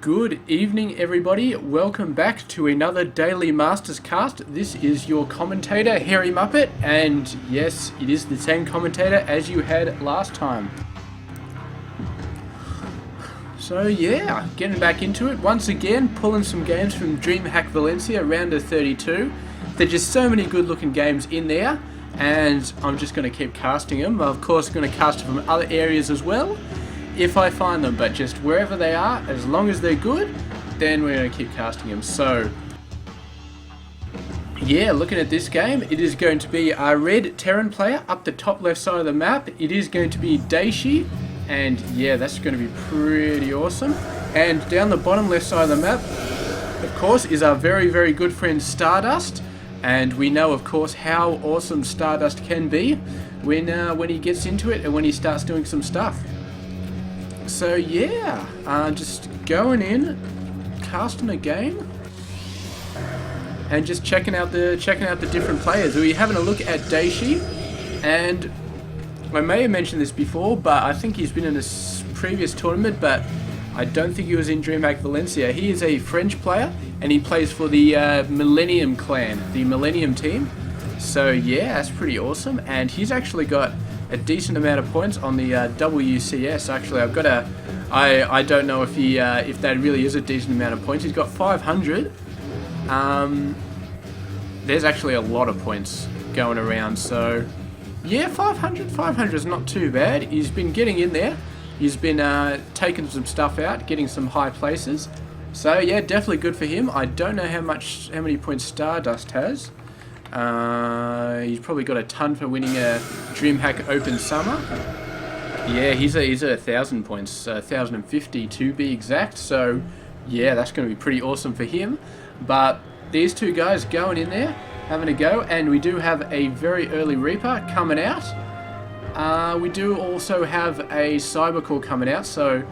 Good evening, everybody. Welcome back to another Daily Masters Cast. This is your commentator, Hairy Muppet, and yes, it is the same commentator as you had last time. So yeah, getting back into it. Once again, pulling some games from DreamHack Valencia, round of 32. There's just so many good looking games in there, and I'm just going to keep casting them. Of course, I'm going to cast them from other areas as well, if I find them, but just wherever they are, as long as they're good, then we're going to keep casting them. So yeah, looking at this game, it is going to be our red Terran player up the top left side of the map. It is going to be Dayshi, and yeah, that's going to be pretty awesome. And down the bottom left side of the map, of course, is our very good friend Stardust, and we know of course how awesome Stardust can be when he gets into it and when he starts doing some stuff. So yeah, just going in, casting a game, and just checking out the different players. We're having a look at Dayshi, and I may have mentioned this before, but I think he's been in a previous tournament, but I don't think he was in DreamHack Valencia. He is a French player, and he plays for the Millennium clan, the Millennium team. So yeah, that's pretty awesome, and he's actually got a decent amount of points on the WCS. Actually, I've got I don't know if he if that really is a decent amount of points. He's got 500. There's actually a lot of points going around. So yeah, 500 is not too bad. He's been getting in there. He's been taking some stuff out, getting some high places. So yeah, definitely good for him. I don't know how many points Stardust has. He's probably got a ton for winning a DreamHack Open Summer. Yeah, he's at 1,000 points, 1,050 to be exact. So yeah, that's going to be pretty awesome for him. But these two guys going in there, having a go, and we do have a very early Reaper coming out. We do also have a Cybercore coming out, so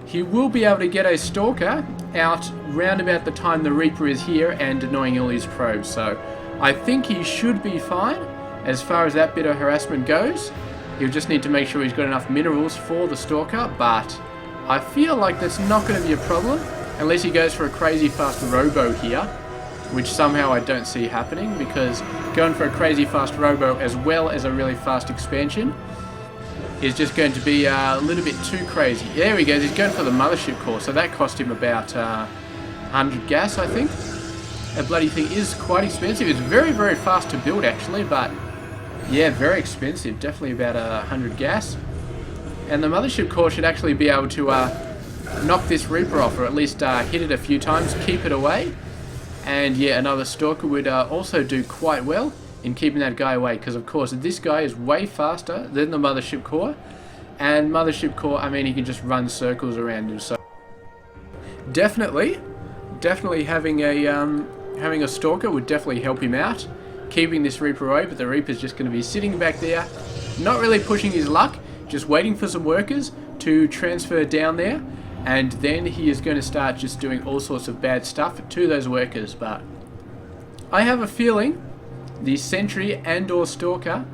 he will be able to get a Stalker out round about the time the Reaper is here and annoying all his probes. So I think he should be fine as far as that bit of harassment goes. He'll just need to make sure he's got enough minerals for the Stalker, but I feel like that's not going to be a problem unless he goes for a crazy fast robo here, which somehow I don't see happening, because going for a crazy fast robo as well as a really fast expansion is just going to be a little bit too crazy. There he goes, he's going for the mothership core, so that cost him about 100 gas, I think. That bloody thing is quite expensive. It's very fast to build actually, but yeah, very expensive. Definitely about 100 gas. And the mothership core should actually be able to knock this Reaper off, or at least hit it a few times, keep it away. And yeah, another Stalker would also do quite well in keeping that guy away, because of course this guy is way faster than the mothership core. And mothership core, I mean, he can just run circles around him. So definitely having a Stalker would definitely help him out, keeping this Reaper away, but the Reaper's just going to be sitting back there, not really pushing his luck, just waiting for some workers to transfer down there, and then he is going to start just doing all sorts of bad stuff to those workers. But I have a feeling the Sentry and or Stalker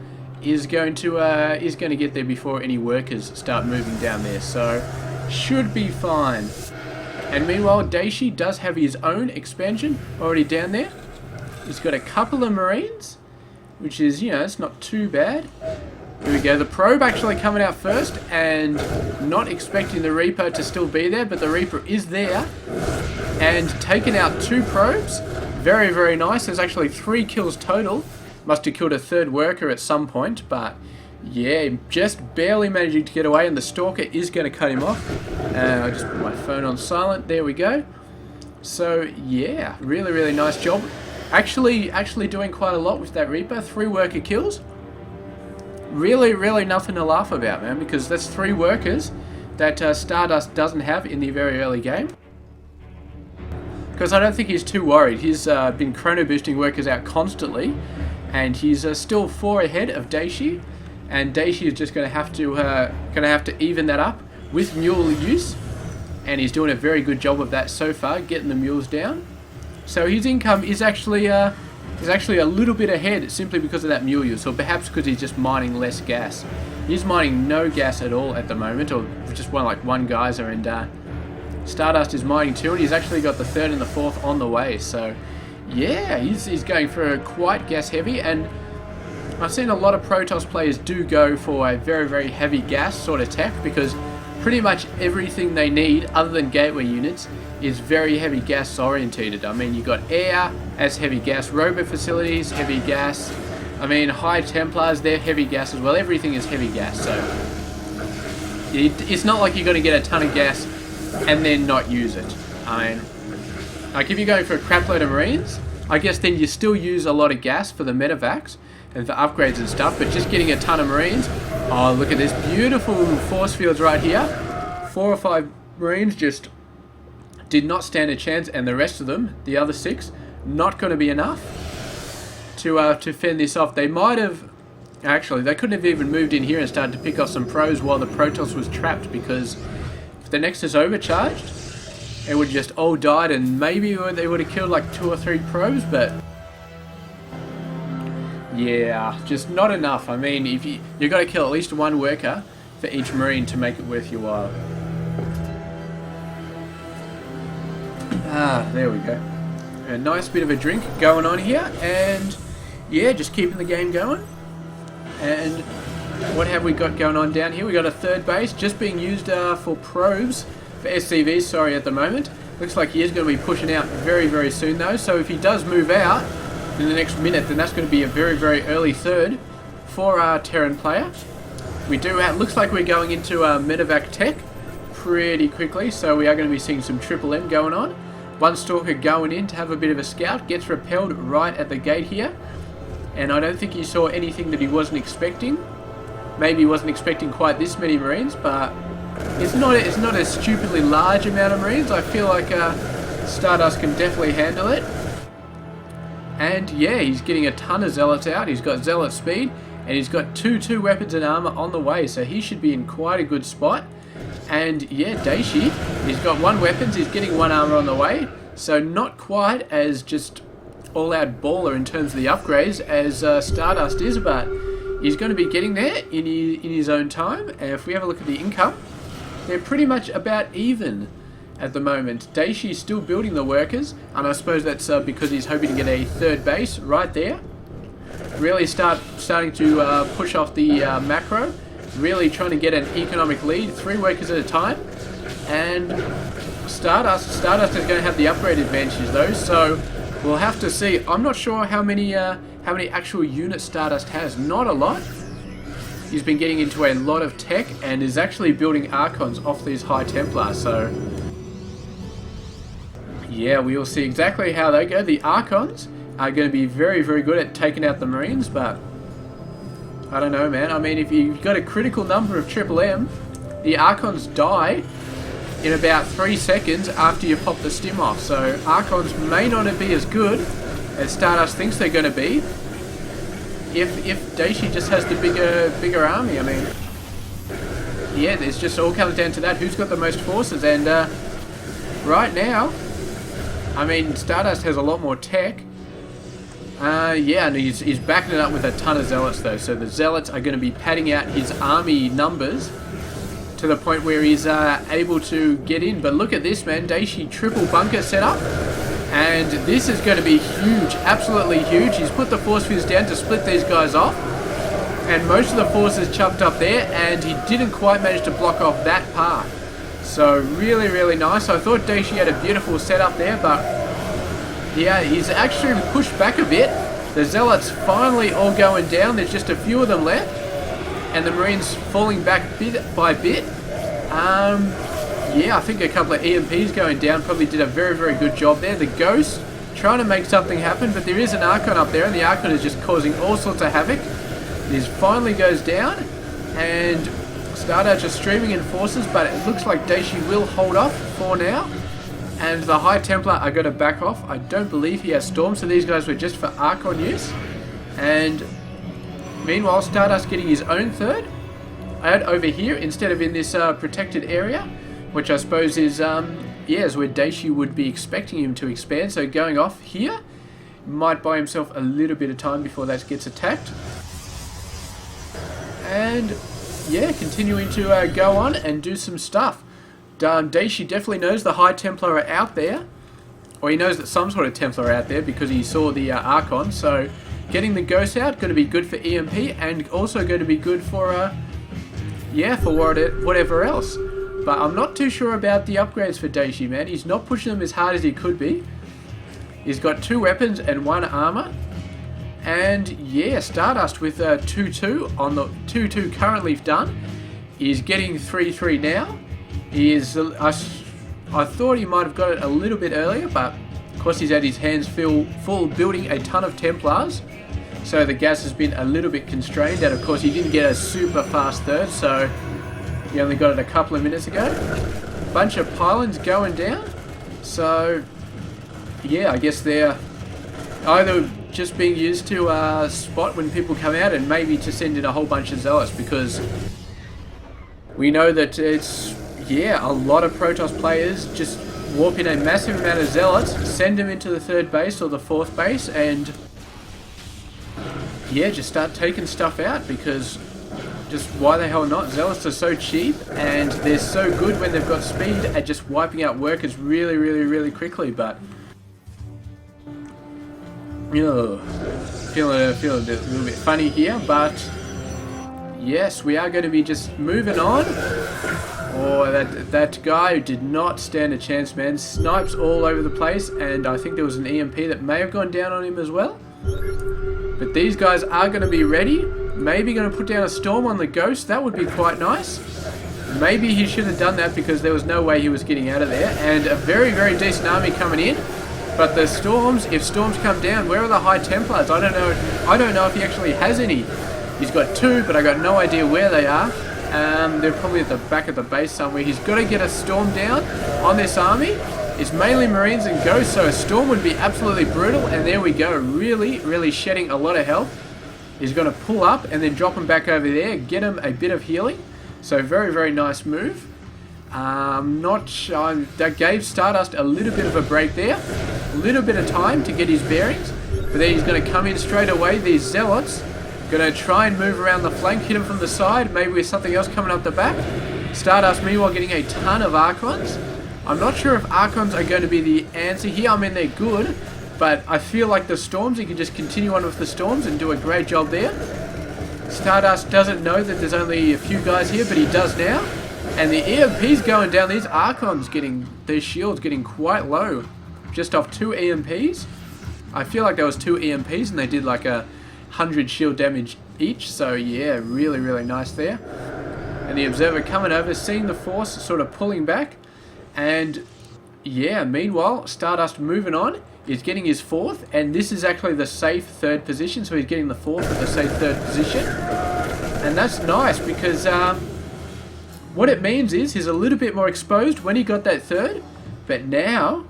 is going to get there before any workers start moving down there, so should be fine. And meanwhile, Dayshi does have his own expansion already down there. He's got a couple of Marines, which is, you know, it's not too bad. Here we go, the probe actually coming out first, and not expecting the Reaper to still be there, but the Reaper is there, and taking out 2 probes. Very nice. There's actually 3 kills total. Must have killed a third worker at some point, but yeah, just barely managing to get away, and the Stalker is going to cut him off. I just put my phone on silent. There we go. So yeah, really nice job. Actually doing quite a lot with that Reaper. 3 worker kills. Really nothing to laugh about, man, because that's 3 workers that Stardust doesn't have in the very early game. Because I don't think he's too worried. He's been chrono boosting workers out constantly, and he's still 4 ahead of Dayshi. And Dayshi is just going to have to even that up with mule use, and he's doing a very good job of that so far, getting the mules down. So his income is actually a little bit ahead simply because of that mule use, or perhaps because he's just mining less gas. He's mining no gas at all at the moment, or just one geyser, and Stardust is mining too, and he's actually got the 3rd and the 4th on the way. So, yeah, he's going for a quite gas heavy, and I've seen a lot of Protoss players do go for a very, very heavy gas sort of tech, because pretty much everything they need, other than gateway units, is very heavy gas orientated. I mean, you got air as heavy gas, robo facilities, heavy gas. I mean, high Templars, they're heavy gas as well. Everything is heavy gas, so it's not like you're going to get a ton of gas and then not use it. I mean, like if you're going for a crap load of Marines, I guess then you still use a lot of gas for the medevacs and for upgrades and stuff, but just getting a ton of Marines. Oh, look at this beautiful force fields right here. 4 or 5 Marines just did not stand a chance, and the rest of them, the other 6, not going to be enough to fend this off. They might have, actually, they couldn't have even moved in here and started to pick off some pros while the Protoss was trapped, because if the Nexus overcharged, it would have just all died, and maybe they would have killed like 2 or 3 pros, but yeah, just not enough. I mean, if you got to kill at least 1 worker for each Marine to make it worth your while. Ah, there we go. A nice bit of a drink going on here, and yeah, just keeping the game going. And what have we got going on down here? We got a 3rd base just being used for probes, for SCVs, sorry, at the moment. Looks like he is going to be pushing out very, very soon though, so if he does move out in the next minute, then that's going to be a very, very early 3rd for our Terran player. We do have, looks like we're going into medevac tech pretty quickly, so we are going to be seeing some triple M going on. 1 Stalker going in to have a bit of a scout, gets repelled right at the gate here, and I don't think he saw anything that he wasn't expecting. Maybe he wasn't expecting quite this many Marines, but it's not a stupidly large amount of Marines. I feel like Stardust can definitely handle it. And yeah, he's getting a ton of Zealots out. He's got Zealot speed, and he's got 2 weapons and armor on the way, so he should be in quite a good spot. And yeah, Dayshi, he's got 1 weapons, he's getting 1 armor on the way, so not quite as just all-out baller in terms of the upgrades as Stardust is, but he's going to be getting there in his own time. And if we have a look at the income, they're pretty much about even at the moment. Daishi's still building the workers, and I suppose that's because he's hoping to get a 3rd base right there. Really starting to push off the macro. Really trying to get an economic lead, 3 workers at a time, and Stardust is going to have the upgrade advantages though, so we'll have to see. I'm not sure how many actual units Stardust has. Not a lot. He's been getting into a lot of tech and is actually building Archons off these high Templars, so yeah, we will see exactly how they go. The Archons are going to be very, very good at taking out the Marines, but I don't know, man. I mean, if you've got a critical number of Triple M, the Archons die in about 3 seconds after you pop the stim off. So Archons may not be as good as Stardust thinks they're going to be if Dayshi just has the bigger army. I mean, yeah, it's just all comes down to that. Who's got the most forces? And right now, I mean, Stardust has a lot more tech. Yeah, and he's backing it up with a ton of Zealots though, so the Zealots are going to be padding out his army numbers to the point where he's able to get in. But look at this, man, Dayshi triple bunker setup, and this is going to be huge, absolutely huge. He's put the force fields down to split these guys off, and most of the forces chucked up there, and he didn't quite manage to block off that part. So really, really nice. I thought Dayshi had a beautiful setup there, but yeah, he's actually pushed back a bit. The Zealots finally all going down. There's just a few of them left, and the Marines falling back bit by bit. Yeah, I think a couple of EMPs going down probably did a very, very good job there. The Ghost trying to make something happen, but there is an Archon up there, and the Archon is just causing all sorts of havoc. This finally goes down, and Stardust just streaming in forces, but it looks like Dayshi will hold off for now. And the High Templar are going to back off. I don't believe he has Storm, so these guys were just for Archon use. And meanwhile, Stardust getting his own 3rd. Out over here instead of in this protected area, which I suppose is, yeah, is where Dayshi would be expecting him to expand. So going off here, might buy himself a little bit of time before that gets attacked. And yeah, continuing to go on and do some stuff. Dayshi definitely knows the High Templar are out there. Or he knows that some sort of Templar are out there because he saw the Archon. So getting the Ghost out, going to be good for EMP and also going to be good for, yeah, for whatever else. But I'm not too sure about the upgrades for Dayshi, man. He's not pushing them as hard as he could be. He's got 2 weapons and 1 armor. And yeah, Stardust with 2-2 on the 2-2 currently done. He's getting 3-3 now. He is, I thought he might have got it a little bit earlier, but of course he's had his hands full building a ton of Templars. So the gas has been a little bit constrained, and of course he didn't get a super fast third, so he only got it a couple of minutes ago. Bunch of pylons going down. So yeah, I guess they're either just being used to spot when people come out and maybe to send in a whole bunch of Zealots, because we know that it's, yeah, a lot of Protoss players just warp in a massive amount of Zealots, send them into the 3rd base or the 4th base, and yeah, just start taking stuff out, because just why the hell not? Zealots are so cheap and they're so good when they've got speed at just wiping out workers really, really, really quickly. But feeling a little bit funny here, but yes, we are going to be just moving on. Oh, that guy did not stand a chance, man. Snipes all over the place, and I think there was an EMP that may have gone down on him as well. But these guys are going to be ready. Maybe going to put down a storm on the Ghost. That would be quite nice. Maybe he should have done that because there was no way he was getting out of there. And a very, very decent army coming in. But the storms, if storms come down, where are the High Templars? I don't know. I don't know if he actually has any. He's got 2, but I got no idea where they are. They're probably at the back of the base somewhere. He's got to get a storm down on this army. It's mainly Marines and Ghosts, so a storm would be absolutely brutal. And there we go, really, really shedding a lot of health. He's going to pull up and then drop him back over there, get him a bit of healing. So very, very nice move. Not sure, that gave Stardust a little bit of a break there. A little bit of time to get his bearings. But then he's going to come in straight away. These Zealots going to try and move around the flank, hit him from the side, maybe with something else coming up the back. Stardust meanwhile getting a ton of Archons. I'm not sure if Archons are going to be the answer here. I mean, they're good, but I feel like the Storms, he can just continue on with the Storms and do a great job there. Stardust doesn't know that there's only a few guys here, but he does now. And the EMP's going down. These Archons getting, their shields getting quite low. Just off 2 EMPs. I feel like there was 2 EMPs and they did like 100 shield damage each. So yeah, really, really nice there. And the Observer coming over, seeing the force sort of pulling back. And yeah, meanwhile, Stardust moving on. He's getting his 4th, and this is actually the safe 3rd position, so he's getting the 4th at the safe 3rd position. And that's nice, because what it means is he's a little bit more exposed when he got that 3rd, but now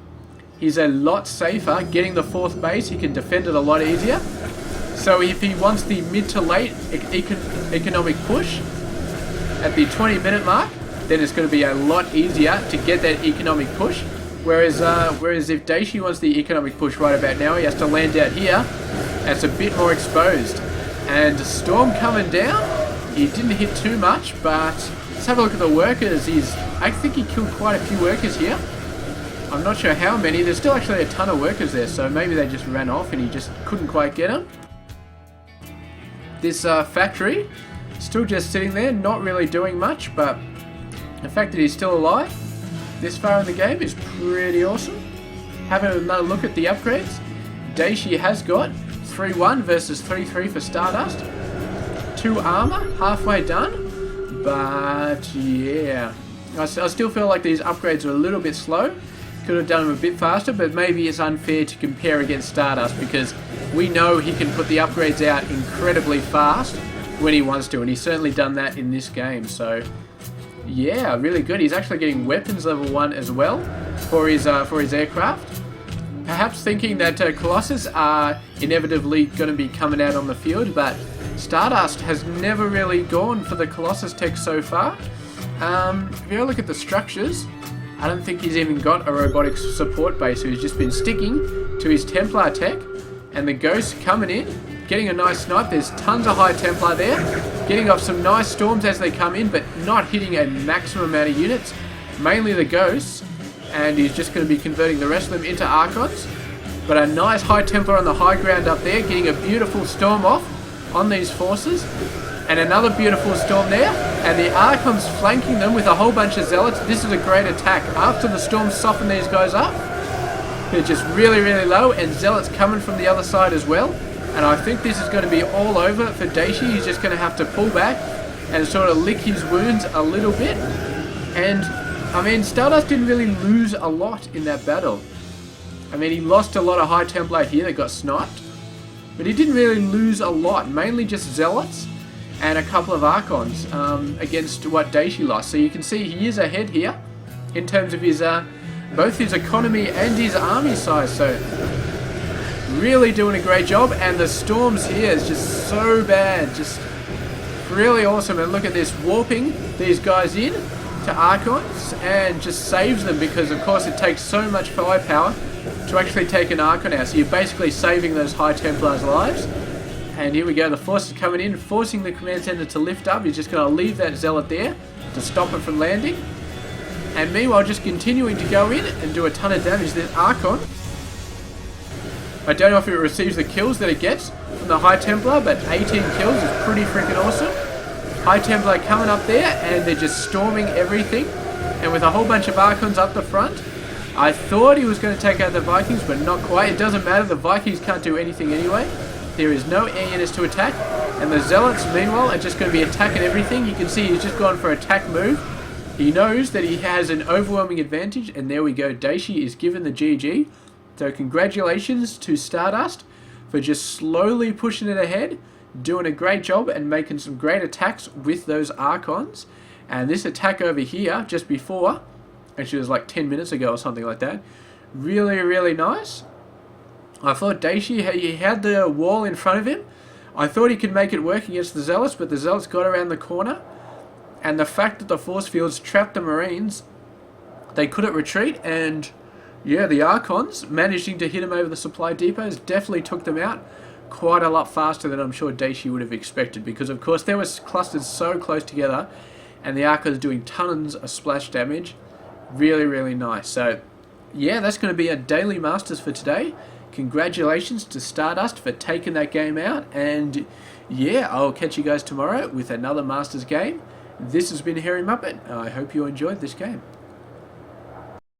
he's a lot safer getting the 4th base. He can defend it a lot easier. So if he wants the mid to late economic push at the 20-minute mark, then it's going to be a lot easier to get that economic push. Whereas if Dayshi wants the economic push right about now, he has to land out here. And it's a bit more exposed. And Storm coming down. He didn't hit too much, but let's have a look at the workers. I think he killed quite a few workers here. I'm not sure how many. There's still actually a ton of workers there, so maybe they just ran off and he just couldn't quite get them. This factory, still just sitting there, not really doing much, but the fact that he's still alive this far in the game is pretty awesome. Having another look at the upgrades. Dayshi has got 3-1 versus 3-3 for Stardust. 2 armor, halfway done. But yeah, I still feel like these upgrades are a little bit slow. Could have done them a bit faster, but maybe it's unfair to compare against Stardust because we know he can put the upgrades out incredibly fast when he wants to, and he's certainly done that in this game. So yeah, really good. He's actually getting weapons level 1 as well for his aircraft. Perhaps thinking that Colossus are inevitably going to be coming out on the field, but Stardust has never really gone for the Colossus tech so far. If you look at the structures, I don't think he's even got a robotics support base, so he's just been sticking to his Templar tech. And the Ghost coming in, getting a nice snipe. There's tons of High Templar there, getting off some nice storms as they come in, but not hitting a maximum amount of units. mainly the Ghosts, and he's just going to be converting the rest of them into Archons. But a nice High Templar on the high ground up there, getting a beautiful Storm off on these forces. And another beautiful Storm there, and the Archons flanking them with a whole bunch of Zealots. This is a great attack. After the Storms soften these guys up, they're just really, really low, and Zealots coming from the other side as well. And I think this is going to be all over for Dayshi. He's just going to have to pull back and sort of lick his wounds a little bit. And, I mean, Stardust didn't really lose a lot in that battle. I mean, he lost a lot of High Templar here that got sniped. But he didn't really lose a lot, mainly just Zealots and a couple of Archons against what Dayshi lost. So you can see he is ahead here in terms of his both his economy and his army size. So really doing a great job, and the Storms here is just so bad, just really awesome. And look at this, warping these guys in to Archons and just saves them, because of course it takes so much firepower to actually take an Archon out. So you're basically saving those High Templars' lives. And here we go, the force is coming in, forcing the command center to lift up. He's just going to leave that Zealot there to stop it from landing. And meanwhile, just continuing to go in and do a ton of damage. This Archon, I don't know if it receives the kills that it gets from the High Templar, but 18 kills is pretty freaking awesome. High Templar coming up there, and they're just storming everything. And with a whole bunch of Archons up the front, I thought he was going to take out the Vikings, but not quite. It doesn't matter, the Vikings can't do anything anyway. There is no air units to attack, and the Zealots, meanwhile, are just going to be attacking everything. You can see he's just gone for attack move. He knows that he has an overwhelming advantage, and there we go. Dayshi is given the GG. So congratulations to Stardust for just slowly pushing it ahead, doing a great job and making some great attacks with those Archons. And this attack over here, just before, actually it was like 10 minutes ago or something like that, really, really nice. I thought Dayshi, he had the wall in front of him. I thought he could make it work against the Zealots, but the Zealots got around the corner. And the fact that the force fields trapped the Marines, they couldn't retreat. And yeah, the Archons managing to hit him over the supply depots definitely took them out quite a lot faster than I'm sure Dayshi would have expected. Because of course they were clustered so close together, and the Archons doing tons of splash damage. Really, really nice. So yeah, that's going to be a daily Masters for today. Congratulations to Stardust for taking that game out, and yeah, I'll catch you guys tomorrow with another Masters game. This has been Hairy Muppet. I hope you enjoyed this game.